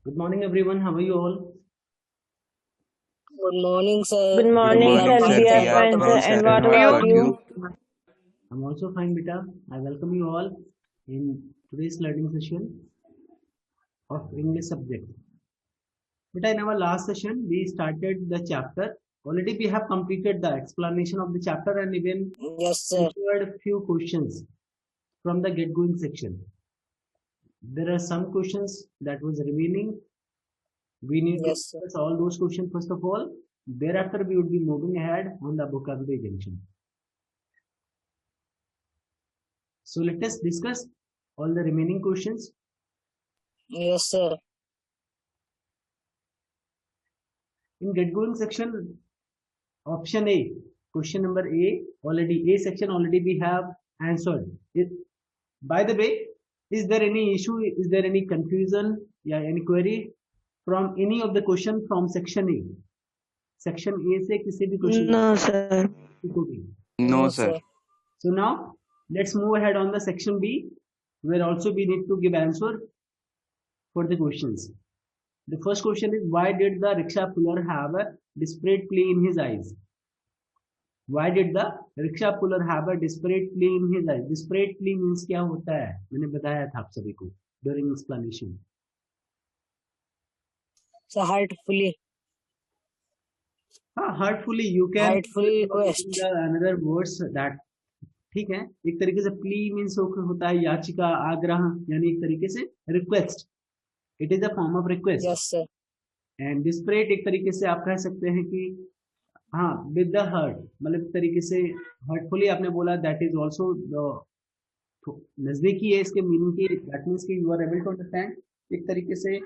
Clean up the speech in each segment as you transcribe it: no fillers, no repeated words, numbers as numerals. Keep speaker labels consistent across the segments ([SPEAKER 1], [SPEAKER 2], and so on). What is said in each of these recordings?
[SPEAKER 1] Good morning, everyone. How are you all?
[SPEAKER 2] Good morning, sir.
[SPEAKER 3] Good morning,
[SPEAKER 2] We are
[SPEAKER 3] sir.
[SPEAKER 2] fine,
[SPEAKER 3] We
[SPEAKER 2] sir.
[SPEAKER 3] are
[SPEAKER 2] What
[SPEAKER 3] fine, sir.
[SPEAKER 2] about
[SPEAKER 3] And
[SPEAKER 2] you?
[SPEAKER 3] what about you?
[SPEAKER 1] I'm also fine, beta. I welcome you all in today's learning session of English subject. Beta, in our last session, we started the chapter. Already we have completed the explanation of the chapter and even
[SPEAKER 2] Yes, sir.
[SPEAKER 1] answered a few questions from the get going section. There are some questions that was remaining. We need to
[SPEAKER 2] Yes, sir.
[SPEAKER 1] discuss all those questions first of all. Thereafter, we would be moving ahead on the vocabulary junction. So let us discuss all the remaining questions.
[SPEAKER 2] Yes, sir.
[SPEAKER 1] In get going section, option A, question number A, already A section already we have answered. By the way, is there any issue? Is there any confusion? Yeah, any query from any of the question from section A? Section A से किसी भी question
[SPEAKER 3] No, sir.
[SPEAKER 2] No,
[SPEAKER 4] sir.
[SPEAKER 2] sir.
[SPEAKER 1] So now let's move ahead on the section B, where also we need to give answer for the questions. The first question is, why did the rickshaw puller have a desperate plea in his eyes? Why did the rickshaw puller have a desperate plea in his eyes? Desperate plea means क्या होता है? मैंने बताया था आप सभी को during explanation.
[SPEAKER 2] So heartfully.
[SPEAKER 1] हाँ, heartfully you can
[SPEAKER 2] Heartfully request.
[SPEAKER 1] the another words that ठीक है. एक तरीके से plea means होता है याचिका, आग्रह, यानी एक तरीके से request. It is a form of request.
[SPEAKER 2] Yes, sir.
[SPEAKER 1] And desperate एक तरीके से आप कह सकते हैं कि हाँ विद द हर्ट, मतलब एक तरीके से हर्टफुली आपने बोला, दैट इज ऑल्सो नजदीकी है इसके मीनिंग की. दैट मीन्स कि you are able to understand. एक तरीके से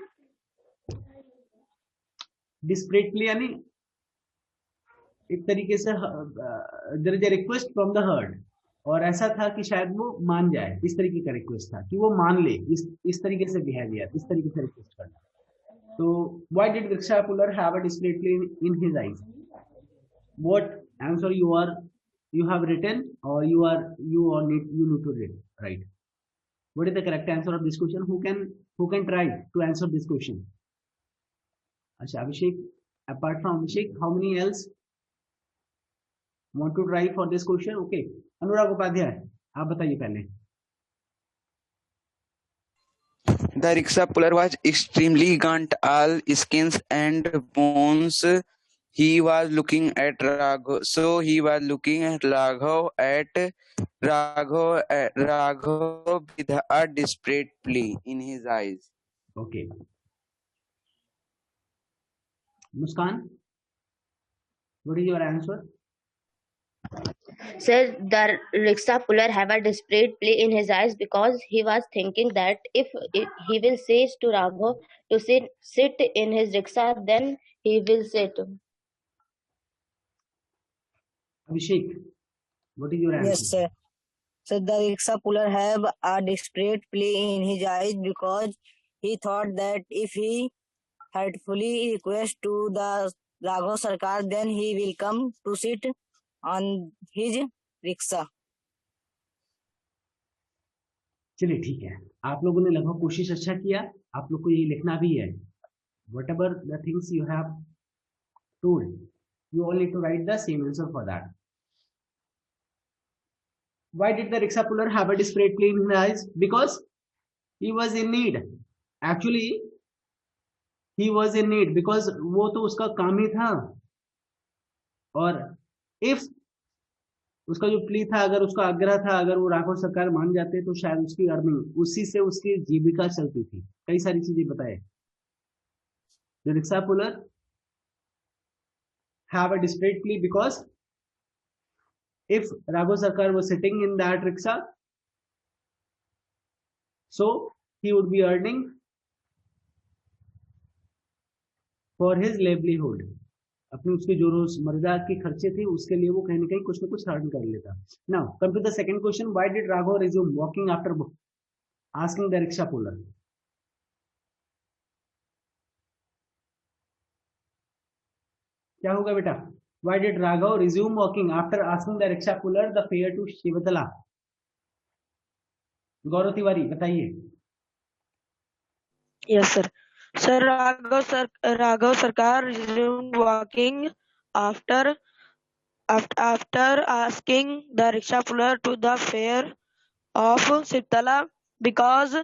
[SPEAKER 1] डिस्परेटली यानी एक तरीके से there is a request from the heart, और ऐसा था कि शायद वो मान जाए, इस तरीके का रिक्वेस्ट था कि वो मान ले, इस तरीके से बिहेवियर, इस तरीके से रिक्वेस्ट करना. तो why did rickshaw puller have a desperately in his eyes? What answer you have written, or you need to read, right? What is the correct answer of this question? Who can try to answer this question? Acha, Abhishek, apart from Abhishek, how many else want to try for this question? Okay, Anurag Upadhyay, आप बताइए पहले.
[SPEAKER 4] The rickshaw puller was extremely gaunt, all skins and bones. He was looking at Raghav. So he was looking at Raghav with a desperate plea in his eyes.
[SPEAKER 1] Okay. Muskan, what is your answer?
[SPEAKER 3] Sir, the rickshaw puller have a desperate plea in his eyes because he was thinking that if he will say to Raghav to sit in his rickshaw, then he will sit.
[SPEAKER 1] Abhishek, what is your answer?
[SPEAKER 2] Yes, sir. So the rickshaw puller have a desperate plea in his eyes because he thought that if he heartfully request to the Raghav Sarkar, then he will come to sit on his rickshaw.
[SPEAKER 1] चलिए ठीक है, आप लोगों ने लगभग कोशिश अच्छा किया. आप लोग को ये लिखना भी है. Whatever the things you have told, you all need to write the same answer for that. Why did the rickshaw puller have a desperate plea in his eyes? Because he was in need. Actually, he was in need because वो तो उसका काम ही था. और if उसका जो plea था, अगर उसका आग्रह था, अगर वो राघव सरकार मान जाते तो शायद उसकी अर्निंग, उसी से उसकी जीविका चलती थी. कई सारी चीजें बताए. The rickshaw puller have a desperate plea because if Raghav Sarkar was sitting in that rickshaw, so he would be earning for his livelihood. अपने उसके जो रोजमर्रा के खर्चे थे उसके लिए वो कहीं ना कहीं कुछ ना कुछ अर्न कर लेता. Now come to the second question. Why did Raghav resume walking after asking the rickshaw puller? क्या होगा बेटा? Why did Raghav resume walking after asking the rickshaw puller the fare to Shivatala? गौरव तिवारी बताइए.
[SPEAKER 5] Yes, sir. Sir, Raghav Sarkar resumed walking after asking the rickshaw puller to the fare of Siptala because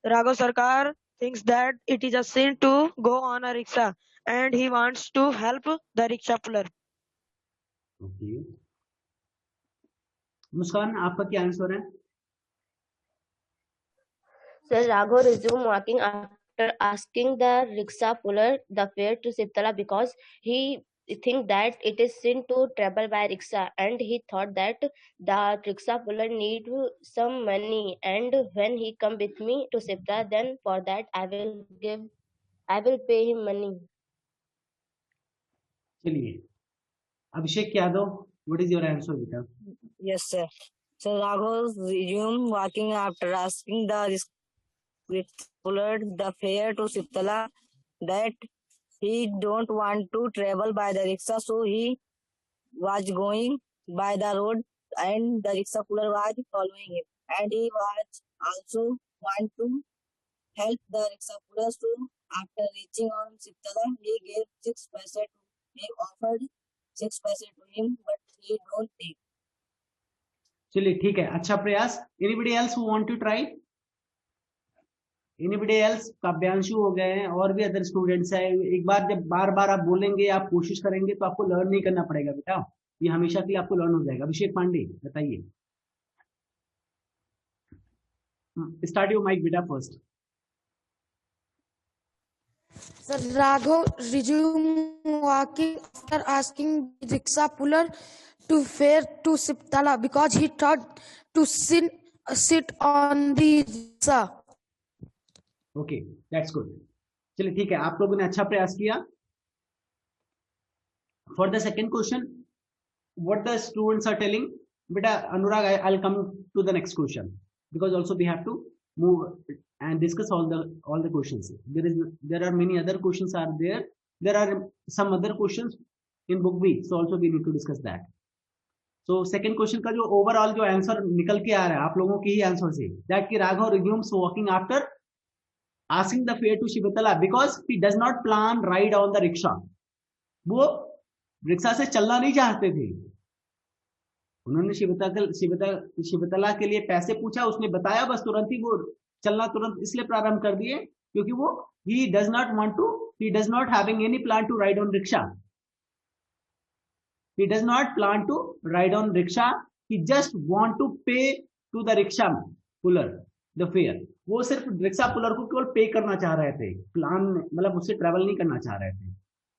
[SPEAKER 5] Raghav Sarkar thinks that it is a sin to go on a rickshaw and he wants to help the rickshaw puller.
[SPEAKER 1] Okay, Muskan आपका क्या answer है?
[SPEAKER 3] Sir, Raghav resumed walking after asking the rickshaw puller the fare to Siptala because he think that it is sin to travel by rickshaw, and he thought that the rickshaw puller need some money, and when he come with me to Siptala, then for that I will pay him money.
[SPEAKER 1] चलिए, Abhishek Yadav, what is your answer बेटा?
[SPEAKER 2] Yes, sir. So Raghav resumed walking after asking the rickshaw puller the fare to Siptala that he don't want to travel by the rickshaw, so he was going by the road and the rickshaw puller was following him. And he was also want to help the rickshaw puller, so after reaching on Siptala, he gave 6 paise to he offered 6 paise to him, but he don't take.
[SPEAKER 1] चलिए ठीक है, अच्छा प्रयास. Anybody else who want to try? Anybody else? काव्यांशु हो गए हैं, और भी अदर स्टूडेंट्स हैं. एक बार जब बार बार आप बोलेंगे, आप कोशिश करेंगे, तो आपको लर्न नहीं करना पड़ेगा बेटा, ये हमेशा के लिए आपको लर्न हो जाएगा. अभिषेक पांडे बताइए. स्टार्ट योर माइक बेटा first.
[SPEAKER 6] Sir, Raghav resumed walking after asking the rickshaw puller to fare to Siptala because he thought to sit on the rickshaw.
[SPEAKER 1] Okay, that's good. चलिए ठीक है, आप लोगों ने अच्छा प्रयास किया. For the second question, what the students are telling. बेटा Anurag, I will come to the next question because also we have to move and discuss all the questions. There are many other questions are there. There are some other questions in book B, so also we need to discuss that. So second question का जो overall जो answer निकल के आ रहा है आप लोगों के ही आंसर से, that कि Raghav resumes walking after asking the fare to Shivitala because he does not plan ride on the rickshaw. वो रिक्शा से चलना नहीं चाहते थे. उन्होंने शिवतला के लिए पैसे पूछा, उसने बताया, बस तुरंत ही वो चलना तुरंत इसलिए प्रारंभ कर दिए क्योंकि वो he does not having any plan to ride on rickshaw. He does not plan to ride on rickshaw. He just want to pay to the rickshaw puller the fare. वो सिर्फ रिक्शा पुलर को केवल पे करना चाह रहे थे, plan मतलब उससे ट्रेवल नहीं करना चाह रहे थे.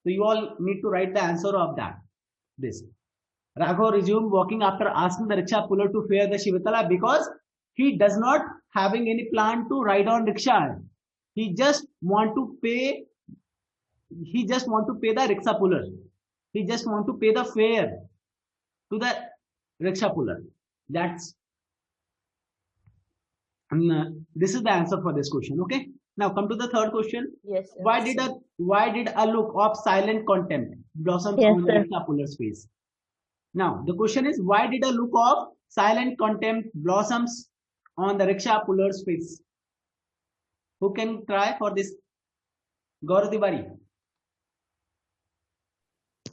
[SPEAKER 1] तो you all need to write the answer of that. This Raghav resumed walking after asking the rickshaw puller to fare the Shivitala because he does not having any plan to ride on rickshaw. He just want to pay the rickshaw puller. He just want to pay the fare to the rickshaw puller. That's this is the answer for this question. Okay. Now come to the third question.
[SPEAKER 3] Yes, sir.
[SPEAKER 1] Why did a look of silent contempt blossom
[SPEAKER 3] Yes,
[SPEAKER 1] on the
[SPEAKER 3] sir.
[SPEAKER 1] rickshaw puller's face? Now the question is, why did a look of silent contempt blossoms on the rickshaw puller's face? Who can try for this? Gaurav Tiwari.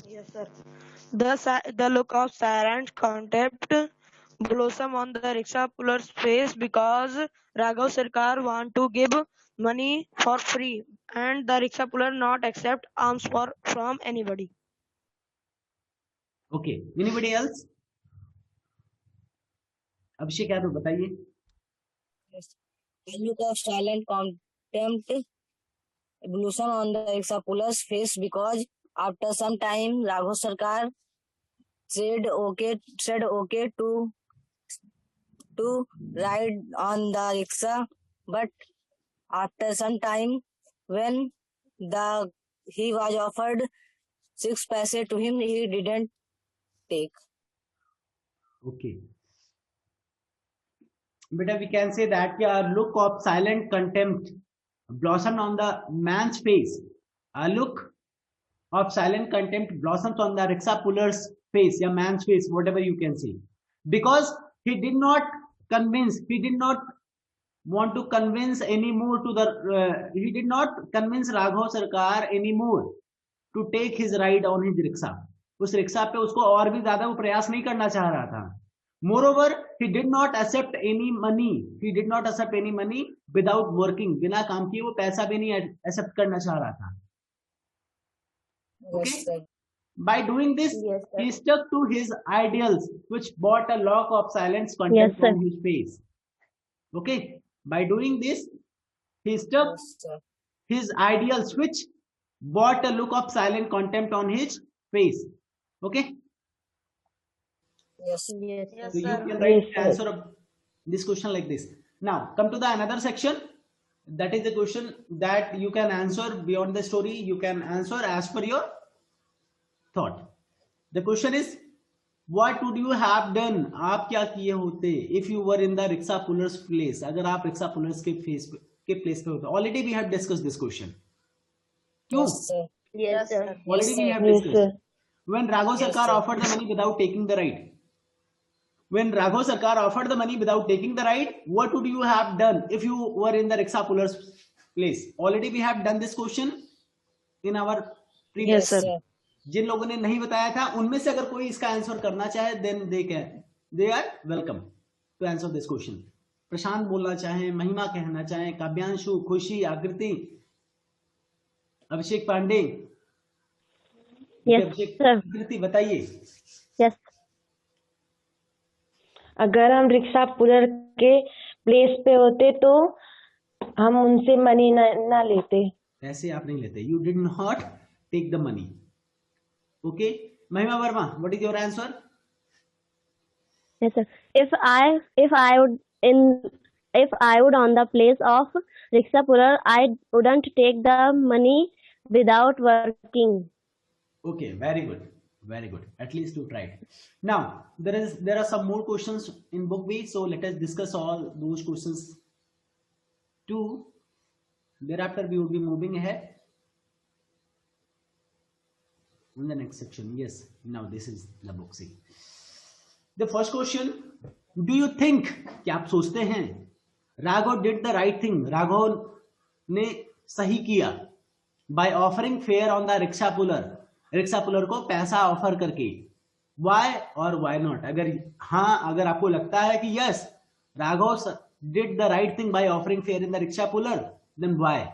[SPEAKER 5] Yes, sir. The look of silent contempt blossom on the rickshaw puller's face because Raghav Sarkar want to give money for free and the rickshaw puller not accept alms from anybody.
[SPEAKER 1] Okay. Anybody else? Abhishek Yadav बताइए.
[SPEAKER 2] Yes. A look of silent contempt blossom on the rickshaw puller's face because after some time Raghav Sarkar said okay to ride on the rickshaw, but after some time when he was offered 6 paise to him, he didn't take.
[SPEAKER 1] Okay. But we can say that a look of silent contempt blossomed on the man's face. A look of silent contempt blossoms on the rickshaw puller's face, a man's face, whatever you can say, because he did not want to convince anymore to the he did not convince Raghav Sarkar anymore to take his ride on his rickshaw. उस rickshaw पे उसको और भी ज्यादा वो प्रयास नहीं करना चाह रहा था. Moreover, he did not accept any money. He did not accept any money without working. बिना काम किए वो पैसा भी नहीं accept करना चाह रहा था. Okay.
[SPEAKER 2] Yes, sir.
[SPEAKER 1] By doing this,
[SPEAKER 3] Yes, sir.
[SPEAKER 1] he stuck to his ideals, which brought a look of silence
[SPEAKER 3] Yes,
[SPEAKER 1] contempt
[SPEAKER 3] sir.
[SPEAKER 1] on his face. Okay. By doing this, he stuck
[SPEAKER 2] Yes, sir.
[SPEAKER 1] his ideals, which brought a look of silent contempt on his face. Okay.
[SPEAKER 2] Yes.
[SPEAKER 3] Yes,
[SPEAKER 5] Yes,
[SPEAKER 1] So you
[SPEAKER 5] sir.
[SPEAKER 1] can write
[SPEAKER 3] Yes,
[SPEAKER 1] the
[SPEAKER 3] sir.
[SPEAKER 1] answer of this question like this. Now come to the another section. That is the question that you can answer beyond the story. You can answer as per your thought. The question is, what would you have done? आप क्या किए होते if you were in the rickshaw puller's place? अगर आप rickshaw pullers के place पे होते. Already we have discussed this question. क्यों?
[SPEAKER 2] Yes, sir.
[SPEAKER 3] Yes, sir.
[SPEAKER 1] Already we have
[SPEAKER 3] Yes,
[SPEAKER 1] discussed.
[SPEAKER 3] sir.
[SPEAKER 1] When Raghav
[SPEAKER 2] Yes,
[SPEAKER 1] Sarkar
[SPEAKER 2] sir.
[SPEAKER 1] offered the money without taking the ride. When Raghav Sarkar offered the money without taking the ride, what would you have done if you were in the rickshaw puller's place? Already we have done this question in our previous.
[SPEAKER 5] Yes, sir.
[SPEAKER 1] जिन लोगों ने नहीं बताया था उनमें से अगर कोई इसका आंसर करना चाहे then they are welcome to answer this question. प्रशांत बोलना चाहे, महिमा कहना चाहे, काव्यांशु, खुशी, आकृति, अभिषेक पांडे.
[SPEAKER 3] Yes,
[SPEAKER 1] अभिषेक,
[SPEAKER 3] sir.
[SPEAKER 1] आकृति बताइए.
[SPEAKER 3] Yes. अगर हम रिक्शा पुलर के प्लेस पे होते तो हम उनसे मनी ना लेते.
[SPEAKER 1] ऐसे आप नहीं लेते. You did not take the money. Okay. महिमा Verma, what is your answer?
[SPEAKER 3] Yes, sir. If I would on the place of rickshaw puller, I wouldn't take the money without working.
[SPEAKER 1] Okay, very good, very good. At least you tried. Now there are some more questions in book B, so let us discuss all those questions too. Thereafter we will be moving ahead in the next section. Yes, now this is the book C. The first question, do you think, क्या आप सोचते हैं, Raghav did the right thing, Raghav ने सही किया by offering fare on the rickshaw puller, rickshaw puller को पैसा offer करके. Why और why not? अगर हाँ, अगर आपको लगता है कि yes, Raghav did the right thing by offering fare in the rickshaw puller, then why?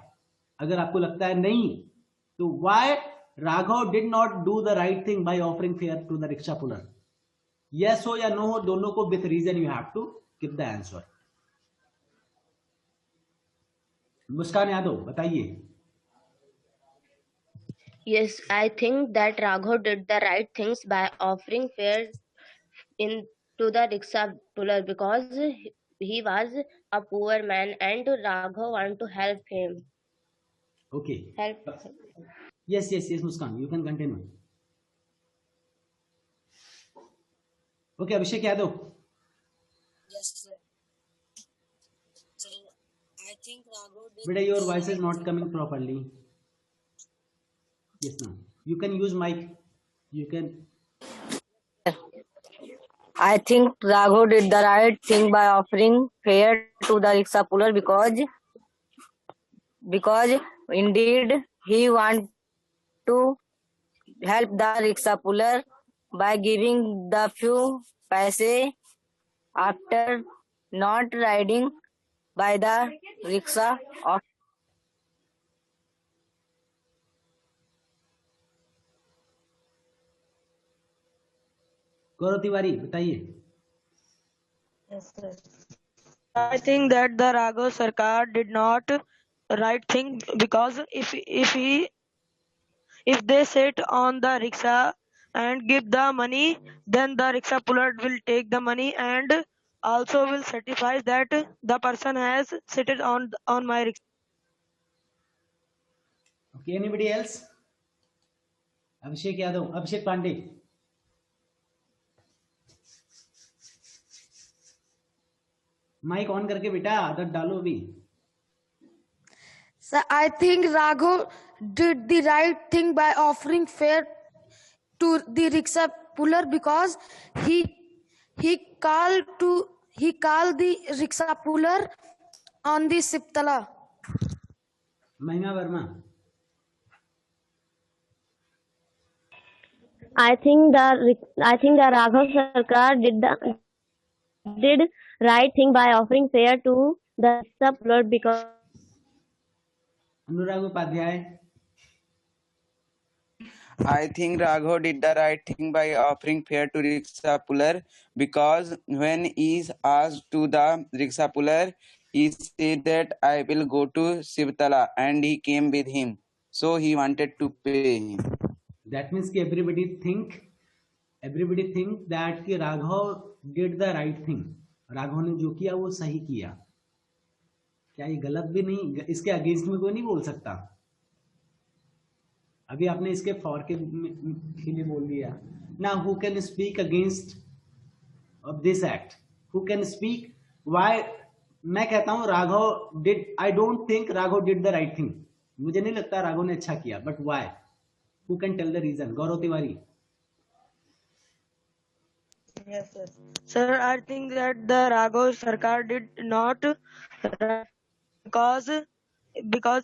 [SPEAKER 1] अगर आपको लगता है नहीं, तो why Raghav did not do the right thing by offering fare to the rickshaw puller? Yes हो या no हो, दोनों को with reason you have to give the answer. मुस्कान यादव बताइए.
[SPEAKER 3] Yes, I think that Raghav did the right things by offering fare to the rickshaw puller because he was a poor man and Raghav wanted to help him.
[SPEAKER 1] Okay.
[SPEAKER 3] Help.
[SPEAKER 1] Yes, Muskan, you can continue. Okay, Abhishek Yadav.
[SPEAKER 2] Yes, sir. So, I think Raghav did
[SPEAKER 1] Beta, your
[SPEAKER 2] the
[SPEAKER 1] voice is
[SPEAKER 2] right
[SPEAKER 1] not
[SPEAKER 2] thing.
[SPEAKER 1] coming properly. Yes, now. You can use mic. You can.
[SPEAKER 2] I think Raghav did the right thing by offering fare to the rickshaw puller because indeed he wanted to help the rickshaw puller by giving the few paise after not riding by the rickshaw of
[SPEAKER 1] गौरव तिवारी बताइए.
[SPEAKER 5] Yes, sir. I think that the Raghav Sarkar did not right thing because if they sit on the rickshaw and give the money, then the rickshaw puller will take the money and also will certify that the person has seated on my rickshaw.
[SPEAKER 1] Okay, anybody else? Abhishek Yadav, Abhishek Pandey. Mike on करके बेटा आदत डालो अभी.
[SPEAKER 6] So I think Raghav did the right thing by offering fare to the rickshaw puller because he called the rickshaw puller on the Siptala.
[SPEAKER 1] महिमा Verma.
[SPEAKER 3] I think the Raghav Sarkar did right thing by offering fare to the rickshaw puller because
[SPEAKER 1] Anurag Upadhyay.
[SPEAKER 4] I think Raghav did the right thing by offering fare to rickshaw puller, because when he asked to the rickshaw puller, he said that I will go to Sivtala, and he came with him. So he wanted to pay him.
[SPEAKER 1] That means कि everybody think that कि Raghav did the right thing. Raghav ने जो किया वो सही किया. क्या ये गलत भी नहीं? इसके अगेंस्ट में कोई नहीं बोल सकता. अभी आपने इसके फॉर के लिए बोल दिया. Now who can speak against of this act? Who can speak why? मैं कहता हूं Raghav did. I don't think Raghav did the right thing. मुझे नहीं लगता राघव ने अच्छा किया. But why? Who can tell the reason? Gaurav Tiwari.
[SPEAKER 5] Yes, sir. Sir, I think that the Raghav Sarkar did not, because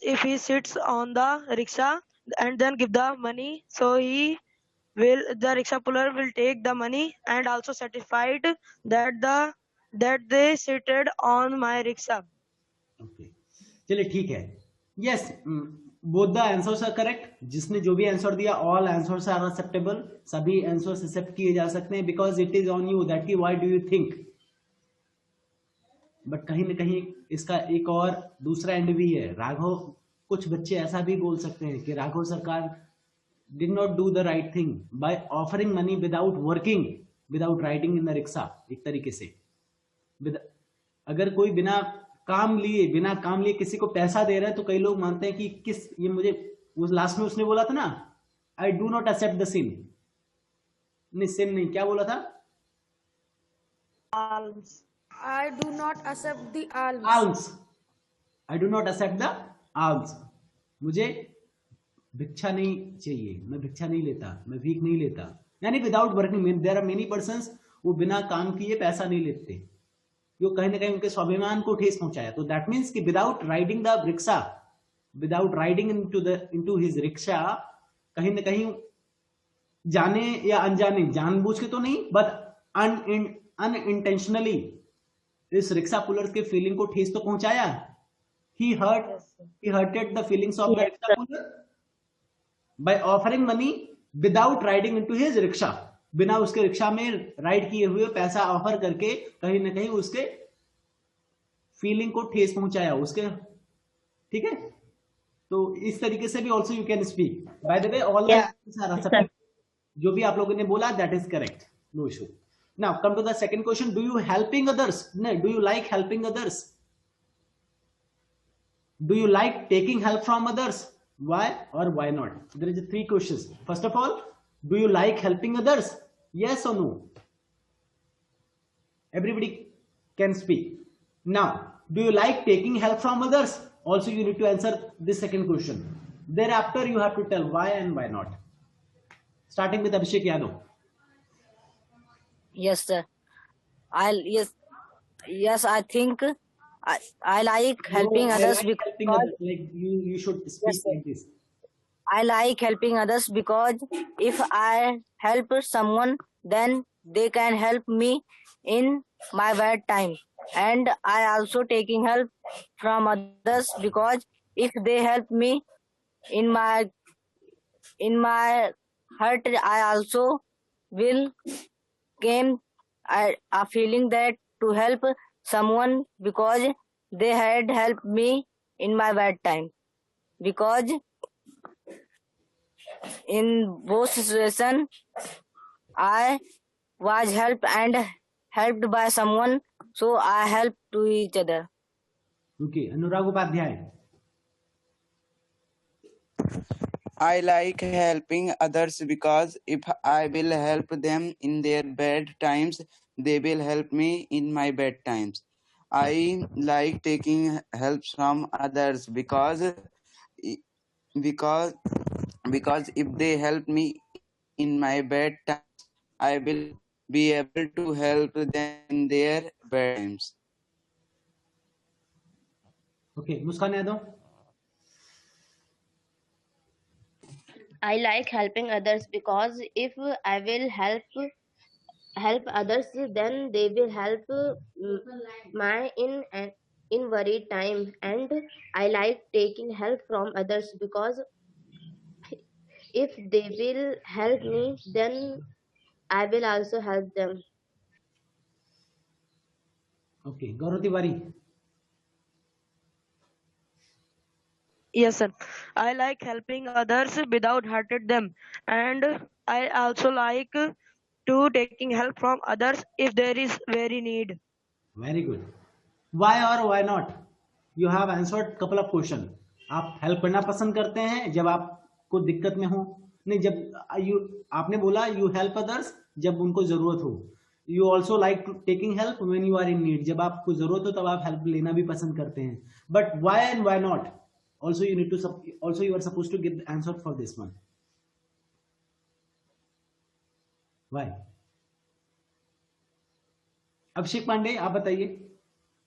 [SPEAKER 5] if he sits on the rickshaw and then give the money, so the rickshaw puller will take the money and also certified that they seated on my rickshaw.
[SPEAKER 1] Okay. चलिए ठीक है. Yes. Both the answers are correct. जिसने जो भी answer दिया, all answers are acceptable. सभी answers accept किए जा सकते हैं because it is on you that की why do you think. But कहीं ना कहीं इसका एक और दूसरा एंड भी है. राघव, कुछ बच्चे ऐसा भी बोल सकते हैं कि राघव सरकार did not do the right thing bye offering money without working, without riding in the rickshaw. एक तरीके से अगर कोई बिना काम लिए किसी को पैसा दे रहा है तो कई लोग मानते हैं कि ये मुझे, उस लास्ट में उसने बोला था ना, I do not accept the sin. नहीं, सिन नहीं, क्या बोला था?
[SPEAKER 6] I do not accept the alms.
[SPEAKER 1] Alms. I do not accept the alms. मुझे भिक्षा नहीं चाहिए, मैं भिक्षा नहीं लेता, मैं भीख नहीं लेता. यानी without working. There are many persons वो बिना काम किए पैसा नहीं लेते, जो कहीं ना कहीं उनके स्वाभिमान को ठेस पहुंचाया. तो दैट मीन्स कि without riding the rickshaw, without riding into his rickshaw, कहीं ना कहीं जाने या अनजाने, जानबूझ के तो नहीं बट अनइंटेंशनली इस रिक्शा पुलर के फीलिंग को ठेस तो पहुंचाया. He hurted the feelings of the rickshaw puller by offering money without riding into his rickshaw. बिना उसके रिक्शा में राइड किए हुए पैसा ऑफर करके कहीं ना कहीं उसके फीलिंग को ठेस पहुंचाया उसके. ठीक है. तो इस तरीके से भी also you can speak. By the way all जो भी आप लोगों ने बोला that is correct, no issue. Now come to the second question. Do you helping others? Do you like helping others? Do you like taking help from others? Why or why not? There is 3 questions. First of all, do you like helping others? Yes or no? Everybody can speak. Now, do you like taking help from others? Also you need to answer this second question. Thereafter you have to tell why and why not. Starting with Abhishek Yadav.
[SPEAKER 2] Yes, sir. Yes, I think I like helping others because
[SPEAKER 1] You should speak
[SPEAKER 2] Yes, sir.
[SPEAKER 1] like this.
[SPEAKER 2] I like helping others because if I help someone, then they can help me in my bad time. And I also taking help from others because if they help me in my hurt, I also will gain a feeling that to help someone because they had helped me in my bad time. Because in both situations, I was helped and helped by someone, so I help to each other.
[SPEAKER 1] Okay, Anurag Upadhyay.
[SPEAKER 4] I like helping others because if I will help them in their bad times, they will help me in my bad times. I like taking help from others because if they help me in my bad times, I will be able to help them in their bad times.
[SPEAKER 1] Okay, Muskan Yadav.
[SPEAKER 3] I like helping others because if I will help others, then they will help my in worried time. And I like taking help from others because if they will help me, then I will also help them.
[SPEAKER 1] Okay, Gaurav Tiwari.
[SPEAKER 5] Yes, sir. I like helping others without hurting them, and I also like to taking help from others if there is very need.
[SPEAKER 1] Very good. Why or why not? You have answered couple of question. आप help करना पसंद करते हैं जब आपको दिक्कत में हो, नहीं जब यू आपने बोला यू हेल्प अदर्स जब उनको जरूरत हो. You also like taking help when you are in need. जब आपको जरूरत हो तब आप हेल्प लेना भी पसंद करते हैं. But why and why not? Also you need to also you are suppose to give answer for this one. Why? Abhishek Pandey, आप बताइए.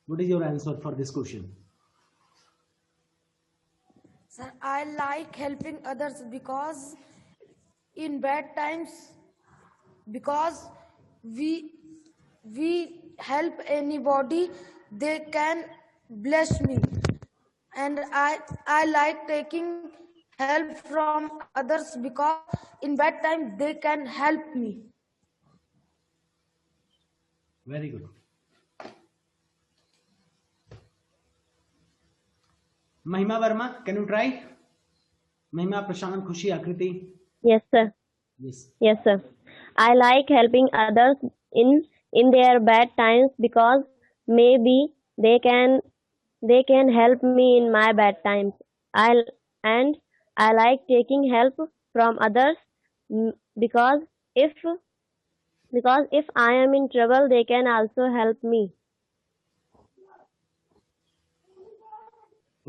[SPEAKER 1] What is your answer for this question?
[SPEAKER 6] Sir, I like helping others because in bad times, because we help anybody, they can bless me, and I like taking help from others because in bad times they can help me.
[SPEAKER 1] Very good. महिमा Verma, can you try? महिमा, प्रशांत, खुशी, आकृति.
[SPEAKER 3] Yes, sir.
[SPEAKER 1] Yes.
[SPEAKER 3] Yes, sir. I like helping others in their bad times because maybe they can help me in my bad times. I like taking help from others because if I am in trouble, they can also help me.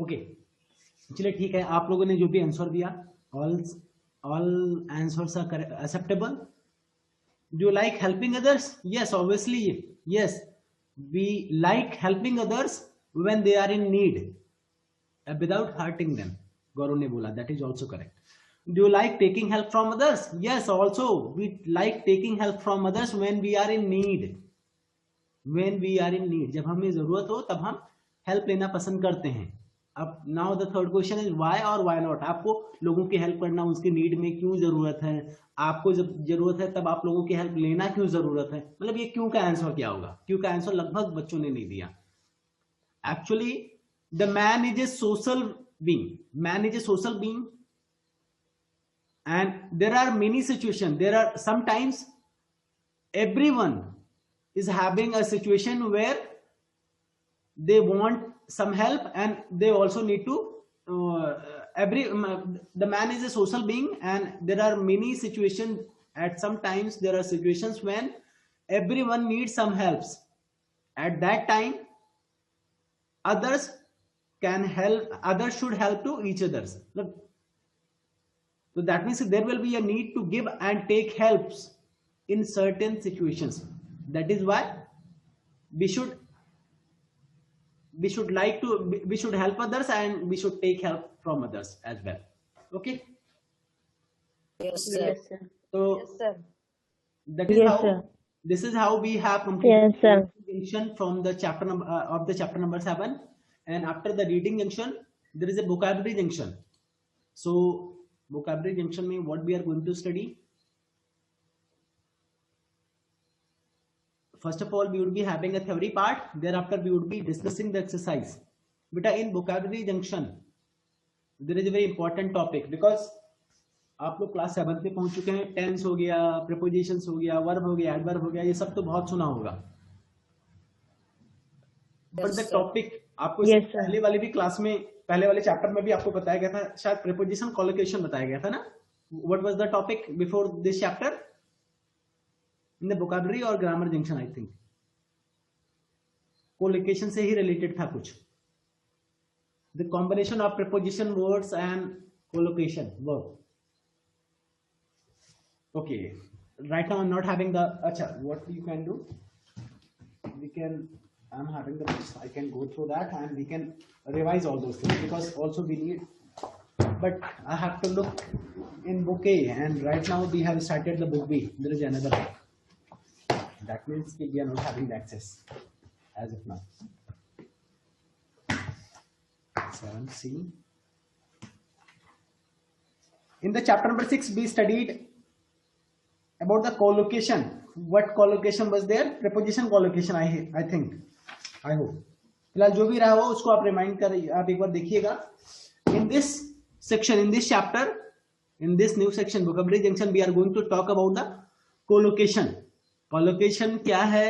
[SPEAKER 1] Okay, चलिए ठीक है. आप लोगों ने जो भी answer दिया, all answers are acceptable. Do you like helping others? Yes, obviously yes. We like helping others when they are in need without hurting them. Gaurav ने बोला, that is also correct. Do you like taking help from others? Yes, also we like taking help from others when we are in need. When we are in need, जब हमें जरूरत हो तब हम help लेना पसंद करते हैं. अब now the third question is why or why not. आपको लोगों की हेल्प करना, उसकी नीड में क्यों जरूरत है? आपको जब जरूरत है तब आप लोगों की हेल्प लेना क्यों जरूरत है? मतलब ये क्यों का आंसर क्या होगा? क्यों का आंसर लगभग बच्चों ने नहीं दिया. Actually the man is a social being. Man is a social being and there are many situations. There are sometimes everyone is having a situation where they want some help and they also need to the man is a social being and there are many situations. At some times there are situations when everyone needs some helps. At that time others can help, others should help to each others. So that means there will be a need to give and take helps in certain situations. That is why we should help others and we should take help from others as well. Okay.
[SPEAKER 2] Yes, sir.
[SPEAKER 3] Yes, sir.
[SPEAKER 1] So
[SPEAKER 2] Yes, sir.
[SPEAKER 1] that is
[SPEAKER 3] Yes,
[SPEAKER 1] how
[SPEAKER 3] sir.
[SPEAKER 1] this is how we have completed
[SPEAKER 3] Yes, sir.
[SPEAKER 1] the reading junction from the chapter number 7. And after the reading junction there is a vocabulary junction. So vocabulary junction में what we are going to study? First of all, we would be having a theory part. Thereafter, we would be discussing the exercise. Beta, in vocabulary junction, there is a very important topic because आप लोग class 7 पे पहुंच चुके हैं. Tense हो गया, prepositions हो गया, verb हो गया, adverb हो गया, ये सब तो बहुत सुना होगा. But the topic आपको
[SPEAKER 3] Yes, sir.
[SPEAKER 1] पहले वाली भी क्लास में, पहले वाले चैप्टर में भी आपको बताया गया था, शायद प्रीपोजिशन कॉलोकेशन बताया गया था ना. What was the topic before this chapter in the vocabulary और grammar junction? I think collocation से ही रिलेटेड था कुछ. The combination of preposition words and collocation verb. Okay, right now I am not having the. अच्छा, what you can do, we can I'm having the books, I can go through that and we can revise all those things, because also we need, but I have to look in book A, and right now we have started the book B. There is another book. That means we are not having the access as of now. 7C. In the chapter number 6 we studied about the collocation. What collocation was there? Preposition collocation, I think, I hope. फिलहाल जो भी रहा हो उसको आप remind कर, आप एक बार देखिएगा. In this section, in this chapter, in this new section, vocabulary junction, we are going to talk about the collocation. Collocation क्या है,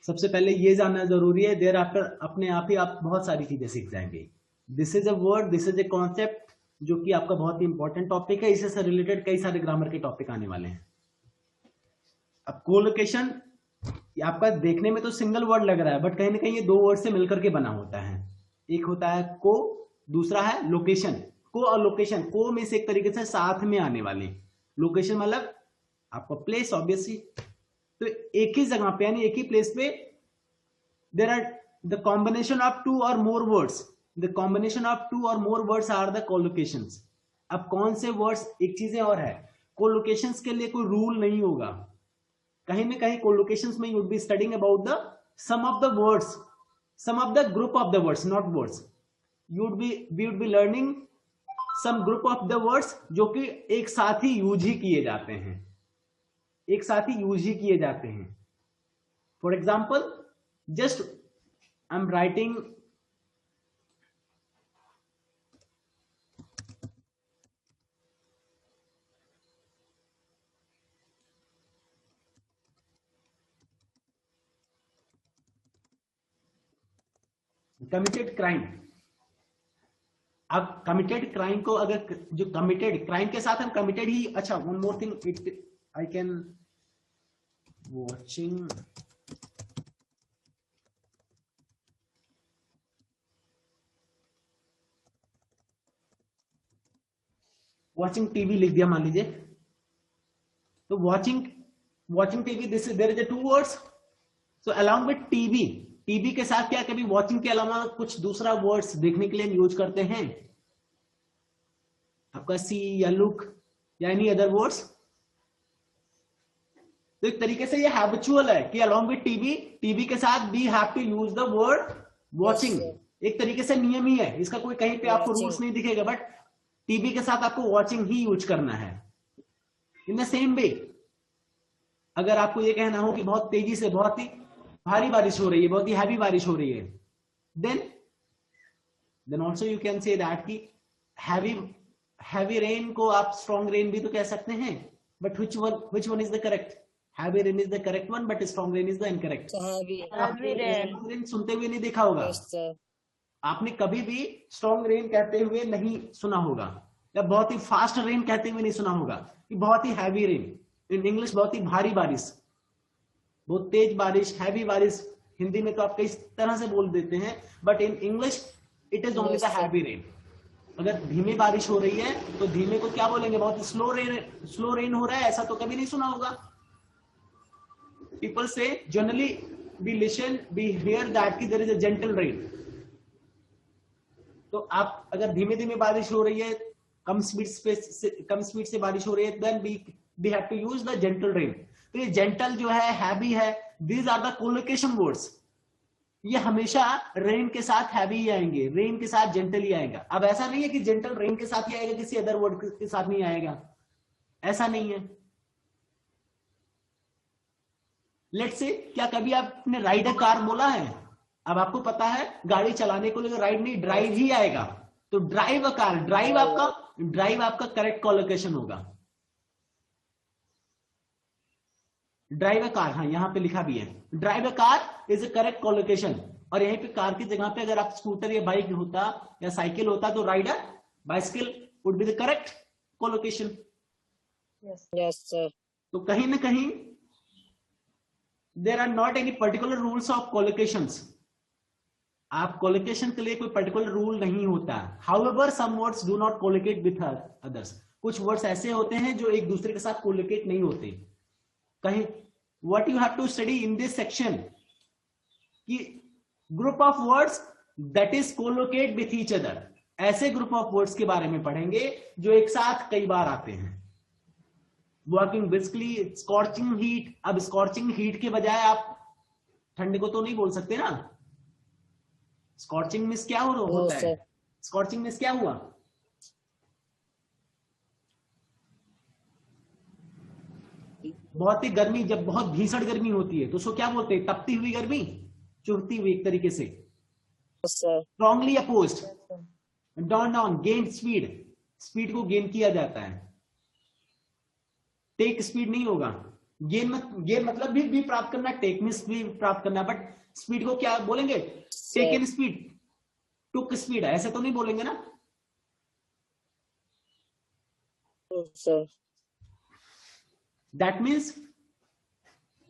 [SPEAKER 1] सबसे पहले ये जानना जरूरी है. देयर आफ्टर अपने आप ही आप बहुत सारी चीजें सीख जाएंगे. This is a word, this is a concept जो कि आपका बहुत ही इंपॉर्टेंट टॉपिक है. इससे रिलेटेड कई सारे ग्रामर के टॉपिक आने वाले हैं. अब कोलोकेशन आपका देखने में तो सिंगल वर्ड लग रहा है, बट कहीं ना कहीं ये दो वर्ड से मिलकर के बना होता है. एक होता है को, दूसरा है लोकेशन. को और लोकेशन, को में से एक तरीके से साथ में आने वाले, लोकेशन मतलब आपका प्लेस ऑब्वियसली. तो एक ही जगह पे यानी एक ही प्लेस पे there are the combination of two or more words. The combination of two or more words are the collocations. अब कौन से वर्ड्स, एक चीजें और है, कोलोकेशंस के लिए कोई रूल नहीं होगा. कहीं ना कहीं कोलोकेशंस में you would be studying about the some of the words, some of the group of the words, not words. We would be learning some group of the words जो कि एक साथ ही यूज ही किए जाते हैं, एक साथ ही यूज ही किए जाते हैं. For example, just I am writing committed crime. अब कमिटेड क्राइम को अगर जो कमिटेड क्राइम के साथ हम कमिटेड ही, अच्छा one more thing, it I can watching TV लिख दिया मान लीजिए. तो watching TV, this is, there is two words. So along with TV के साथ क्या कभी वॉचिंग के अलावा कुछ दूसरा वर्ड्स देखने के लिए यूज करते हैं आपका सी या लुक या एनी अदर वर्ड्स. तो एक तरीके से ये हैबिचुअल है कि अलॉन्ग विथ टीवी के साथ we have to use the word watching. एक तरीके से नियम ही है इसका, कोई कहीं पे आपको रूल्स नहीं दिखेगा, बट टीवी के साथ आपको वॉचिंग ही यूज करना है. इन द सेम वे अगर आपको ये कहना हो कि बहुत तेजी से बहुत ही भारी बारिश हो रही है, बहुत ही हैवी बारिश हो रही है, then also you can say that कि हैवी रेन को आप स्ट्रॉन्ग रेन भी तो कह सकते हैं. But which one is the correct? Heavy rain is the correct one, but strong rain is the incorrect. Rain सुनते हुए नहीं देखा होगा आपने, कभी भी स्ट्रॉन्ग रेन कहते हुए नहीं सुना होगा, या बहुत ही फास्ट रेन कहते हुए नहीं सुना होगा. कि बहुत ही हैवी रेन, इन इंग्लिश बहुत ही भारी बारिश, बहुत तेज बारिश, हैवी बारिश. हिंदी में तो आप कई तरह से बोल देते हैं, but in English it is only the heavy rain. अगर धीमी बारिश हो रही है तो धीमे को क्या बोलेंगे, बहुत स्लो रेन हो रहा है, ऐसा तो कभी नहीं सुना होगा. पीपल से जनरली वी हियर दैट कि there is a gentle rain. तो आप अगर धीमे धीमे बारिश हो रही है, कम स्पीड से बारिश हो रही है, then we have to use the gentle rain. तो ये जेंटल जो है, हैवी है, these are the collocation words. ये हमेशा रेन के साथ हैवी ही आएंगे, रेन के साथ जेंटल ही आएगा. अब ऐसा नहीं है कि जेंटल रेन के साथ ही आएगा, किसी अदर वर्ड के साथ नहीं आएगा, ऐसा नहीं है. लेट्स से, क्या कभी आपने राइड अ कार बोला है? अब आपको पता है गाड़ी चलाने को लेकर राइड नहीं, ड्राइव ही आएगा. तो ड्राइव अ कार, ड्राइव आपका करेक्ट कोलोकेशन होगा. ड्राइव अ कार, हाँ यहां पे लिखा भी है, drive a car is a correct collocation. और यहीं पे कार की जगह पे अगर आप स्कूटर या बाइक होता या साइकिल होता तो rider bicycle would be the correct collocation.
[SPEAKER 2] Yes sir.
[SPEAKER 1] तो कहीं ना कहीं there are not any particular rules of collocations. आप कोलोकेशन के लिए कोई पर्टिकुलर रूल नहीं होता. However some words do not collocate with others. कुछ वर्ड्स ऐसे होते हैं जो एक दूसरे के साथ कोलोकेट नहीं होते. कहीं what you have to study in this section कि group of words that is collocate with each other, ऐसे ग्रुप ऑफ वर्ड्स के बारे में पढ़ेंगे जो एक साथ कई बार आते हैं। Working briskly, scorching heat. अब स्कॉर्चिंग हीट के बजाय आप ठंड को तो नहीं बोल सकते ना। स्कॉर्चिंग मींस क्या होता है? स्कॉर्चिंग मींस क्या हुआ? बहुत ही गर्मी, जब बहुत भीषण गर्मी होती है तो उसको क्या बोलते हैं? तपती हुई गर्मी, चुभती हुई एक तरीके से। Strongly opposed, down on, gain speed, speed को गेन किया जाता है। टेक स्पीड नहीं होगा, गेन मतलब भी प्राप्त करना, टेक में स्पीड प्राप्त करना, बट स्पीड को क्या बोलेंगे? Take in speed, took speed, ऐसे तो नहीं बोलेंगे ना। That means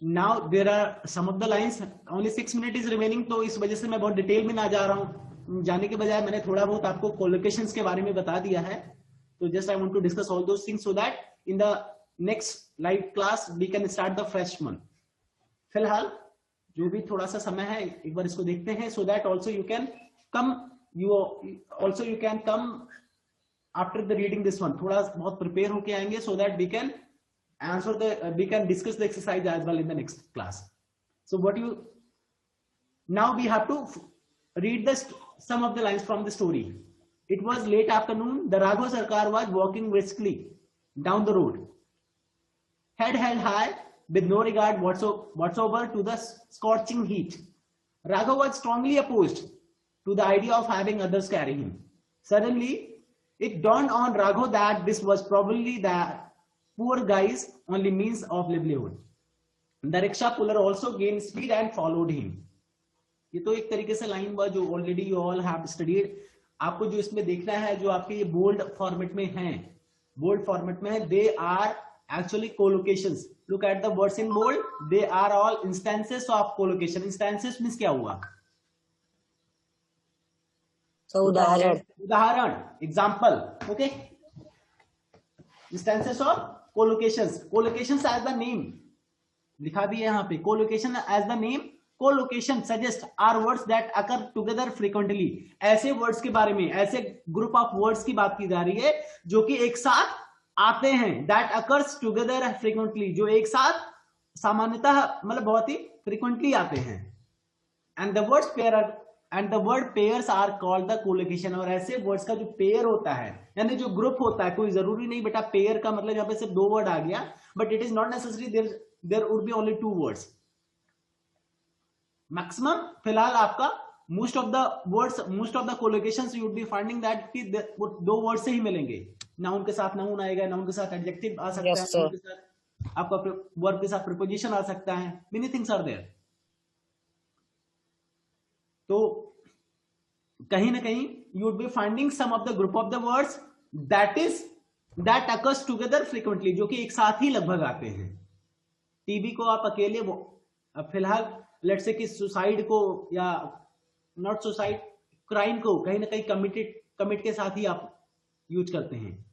[SPEAKER 1] now there are some of the lines, only 6 minutes is remaining, तो इस वजह से मैं बहुत डिटेल में ना जा रहा हूं। जाने के बजाय मैंने थोड़ा बहुत आपको कोलोकेशंस के बारे में बता दिया है। तो just I want to discuss all those things so that in the next live class we can start the fresh month. फिलहाल जो भी थोड़ा सा समय है एक बार इसको देखते हैं, so that also you can come after the reading this one, थोड़ा बहुत प्रिपेयर होके आएंगे so that we can we can discuss the exercise as well in the next class. So now we have to read some of the lines from the story. It was late afternoon. The Raghav Sarkar was walking briskly down the road, head held high, with no regard whatsoever to the scorching heat. Raghav was strongly opposed to the idea of having others carry him. Suddenly, it dawned on Raghav that this was probably the poor guy's only means of livelihood. The rickshaw puller also gained speed and followed him. ये तो एक तरीके से line हुआ जो already you all have studied. आपको जो इसमें देखना है, जो आपके ये बोल्ड फॉर्मेट में है, बोल्ड फॉर्मेट में है, they are actually collocations. Look at the words in bold, they are all instances of collocation. Instances means क्या हुआ? उदाहरण, example, okay. Instances of collocations, collocations as the name लिखा भी है यहाँ पे। Collocation as the name, collocation suggest are words that occur together frequently. ऐसे words के बारे में, ऐसे ग्रुप ऑफ वर्ड्स की बात की जा रही है जो कि एक साथ आते हैं। दैट अकर्स टुगेदर फ्रीक्वेंटली, जो एक साथ सामान्यतः मतलब बहुत ही फ्रीक्वेंटली आते हैं। And the word pairs are called the collocation. और ऐसे वर्ड्स का जो पेयर होता है, यानी जो ग्रुप होता है, कोई जरूरी नहीं बेटा पेयर का मतलब यहाँ पे सिर्फ 2 वर्ड आ गया, but it is not necessary there would be only 2 words maximum. फिलहाल आपका most of the collocations you would be finding that 2 word से ही मिलेंगे। नाउन के साथ नाउन आएगा, नाउन के साथ एडजेक्टिव आ सकता है, नाउन के साथ आपका वर्ब के साथ प्रीपोजिशन आ सकता है, मेनी थिंग्स आर देयर। तो कहीं ना कहीं you would be finding some of the group of the words that occurs together frequently, जो कि एक साथ ही लगभग आते हैं। टीबी को आप अकेले, फिलहाल लेट्स से कि सुसाइड को या नॉट सुसाइड, क्राइम को कहीं ना कहीं कमिट के साथ ही आप यूज करते हैं।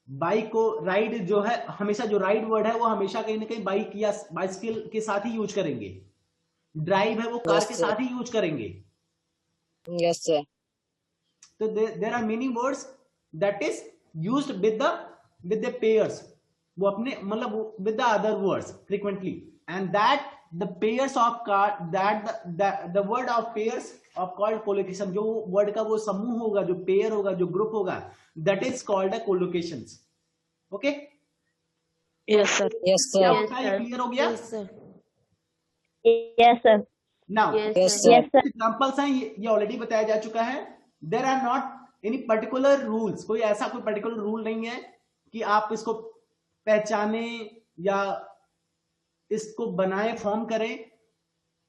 [SPEAKER 1] बाइक को राइड जो है, हमेशा जो राइड वर्ड है वो हमेशा कहीं ना कहीं बाइक या बाइसिकल के साथ ही यूज करेंगे। ड्राइव है वो कार के साथ ही यूज करेंगे।
[SPEAKER 2] Yes sir.
[SPEAKER 1] तो there are many words that is used with the pairs, वो अपने मतलब with the other words frequently, and that the pairs of car, that the word of pairs of called collocation, जो word का वो समूह होगा, जो पेयर होगा, जो ग्रुप होगा, that is called a collocations. Okay,
[SPEAKER 5] yes sir.
[SPEAKER 2] Yes
[SPEAKER 1] क्या
[SPEAKER 2] सर।
[SPEAKER 1] होता है, क्लियर हो गया?
[SPEAKER 3] Yes, sir.
[SPEAKER 1] Now,
[SPEAKER 2] Yes, sir.
[SPEAKER 1] Examples हैं, ये ऑलरेडी बताया जा चुका है। There are not any particular rules, कोई ऐसा कोई पर्टिकुलर रूल नहीं है कि आप इसको पहचाने या इसको बनाए, फॉर्म करें।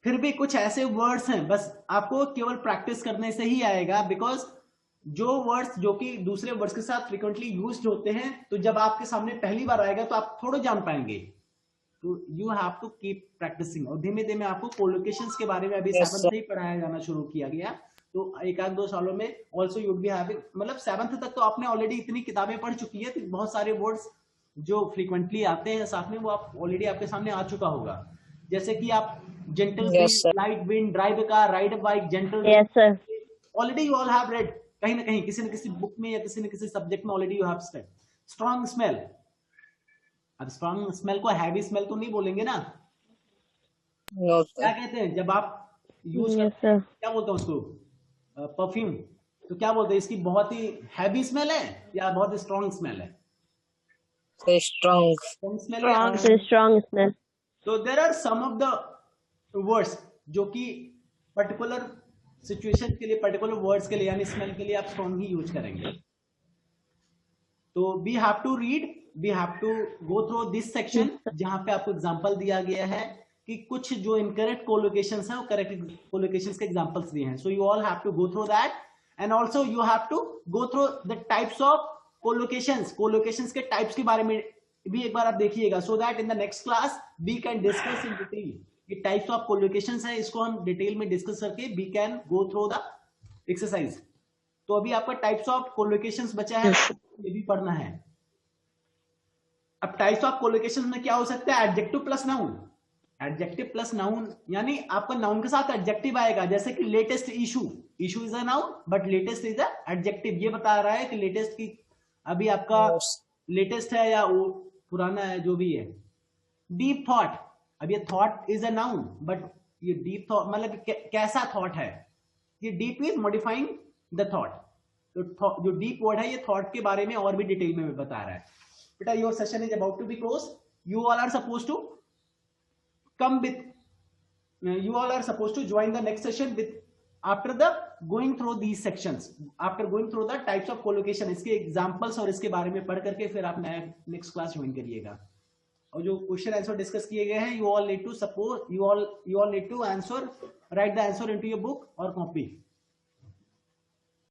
[SPEAKER 1] फिर भी कुछ ऐसे वर्ड्स हैं, बस आपको केवल प्रैक्टिस करने से ही आएगा, बिकॉज जो वर्ड्स जो कि दूसरे वर्ड्स के साथ फ्रीक्वेंटली यूज्ड होते हैं, तो जब आपके सामने पहली बार आएगा तो आप थोड़ा जान पाएंगे। तो you have to keep practicing, और धीमे धीमे आपको कोलोकेशंस के बारे में अभी 7th से ही पढ़ाया जाना शुरू किया गया। तो 1-2 सालों में ऑल्सो यू बी हैविंग, मतलब 7th तक तो आपने ऑलरेडी इतनी किताबें पढ़ चुकी है, तो बहुत सारे वर्ड्स जो फ्रीक्वेंटली आते हैं साथ में वो आप ऑलरेडी आपके सामने आ चुका होगा। जैसे कि आप gentle
[SPEAKER 2] Yes, sir.
[SPEAKER 1] Light wind, drive a car, ride a bike, gentle,
[SPEAKER 3] Yes, sir.
[SPEAKER 1] Already you all have read कहीं ना कहीं, किसी न किसी बुक में या किसी न किसी सब्जेक्ट में already you have study. Strong smell, अब स्ट्रॉन्ग स्मेल को हैवी स्मेल तो नहीं बोलेंगे ना,
[SPEAKER 2] No,
[SPEAKER 1] क्या
[SPEAKER 2] sir.
[SPEAKER 1] कहते हैं जब आप यूज
[SPEAKER 3] Yes,
[SPEAKER 1] करते हैं,
[SPEAKER 3] sir.
[SPEAKER 1] क्या बोलते हैं उसको, परफ्यूम, तो क्या बोलते हैं, इसकी बहुत ही हैवी स्मेल है या बहुत ही स्ट्रॉन्ग स्मेल है?
[SPEAKER 2] Say strong.
[SPEAKER 1] Strong smell
[SPEAKER 5] Strong.
[SPEAKER 3] It's a strong smell.
[SPEAKER 1] तो there are some of the words जो कि पर्टिकुलर सिचुएशन के लिए, पर्टिकुलर वर्ड्स के लिए यानी स्मेल के लिए आप स्ट्रॉन्ग ही यूज करेंगे। तो we have to read, we have to go through this section जहां पे आपको एग्जांपल दिया गया है कि कुछ जो इनकरेक्ट कोलोकेशंस हैं वो करेक्ट कोलोकेशंस के एग्जांपल्स दिए हैं। So you all have to go through that and also you have to go through the types of collocations, collocations के टाइप्स के बारे में भी एक बार आप देखिएगा, so that in the next class we can discuss in detail. ये टाइप्स ऑफ कोलोकेशंस है, इसको हम डिटेल में डिस्कस करके we can go through the exercise. तो अभी आपका टाइप्स ऑफ कोलोकेशंस बचा है, ये भी पढ़ना है। अब टाइप्स ऑफ कोलोकेशंस में क्या हो सकता है, adjective plus noun, adjective plus noun यानी आपका नाउन के साथ एडजेक्टिव आएगा, जैसे कि latest issue, issue is a noun but latest is a adjective. ये बता रहा है कि लेटेस्ट की अभी आपका
[SPEAKER 2] Yes.
[SPEAKER 1] लेटेस्ट है या वो पुराना है, जो भी है। डीप थॉट, अब ये thought is a noun but ये डीप थॉट मतलब कैसा थॉट है, ये deep is modifying the thought. तो जो डीप वर्ड है ये थॉट के बारे में और भी डिटेल में बता रहा है। बेटा your session is about to be close, you all are suppose to come with you all are supposed to join the next session with after the going through these sections, after going through the types of collocation, इसके examples और इसके बारे में पढ़ करके फिर आप next class join करिएगा। और जो क्वेश्चन आंसर डिस्कस किए गए हैं, you all need to suppose, you all need to answer, write the answer into your book or copy।